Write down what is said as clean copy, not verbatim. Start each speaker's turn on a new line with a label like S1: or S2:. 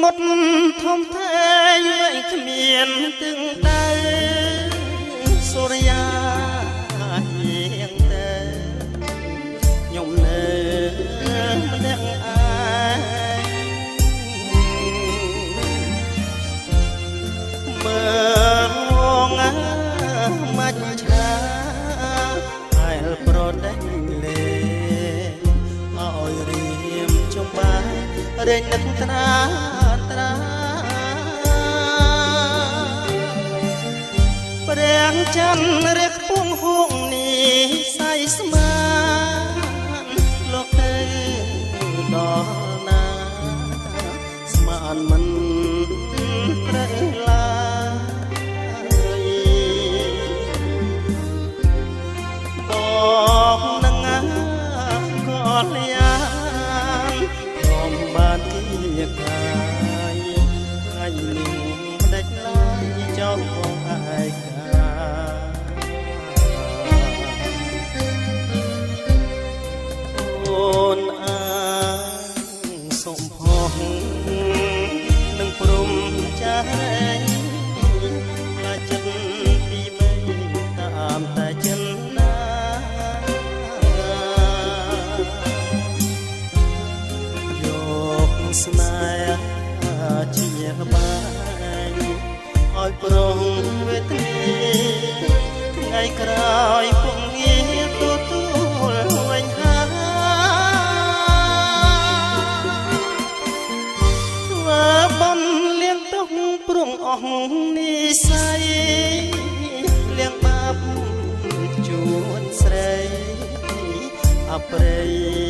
S1: មុតធំថេងវែងគ្មានទឹងដៅសូរិយាហៀងតែខ្ញុំនៅម្នាក់ឯងមើលងមាច់ឆាហើយប្រដេញលេឲ្យរៀមចុងបាយរែងនឹកត្រាព្រះច័ន្ទរះពងហួងនេះសៃស្មានលោកទៅដល់ណាស្មានមិនត្រូវឡើយបងនឹងក៏លយ៉ាងព្រមបានជាកាយថ្ងៃនេះមិនដេចឡើយចោលបងឯកាអូនអាសុំផុសនឹងព្រមចារែងផ្លាចិត្តពីមេតាមតែចិនណាយកស្នេហ៍ជាក្បែរឲ្យប្រងវេទនាថ្ងៃក្រោយពងងារទទួលវិញហើយធ្វើបំលៀងទុកព្រងអស់និស័យលៀងបាបជួនស្រីអប្រៃ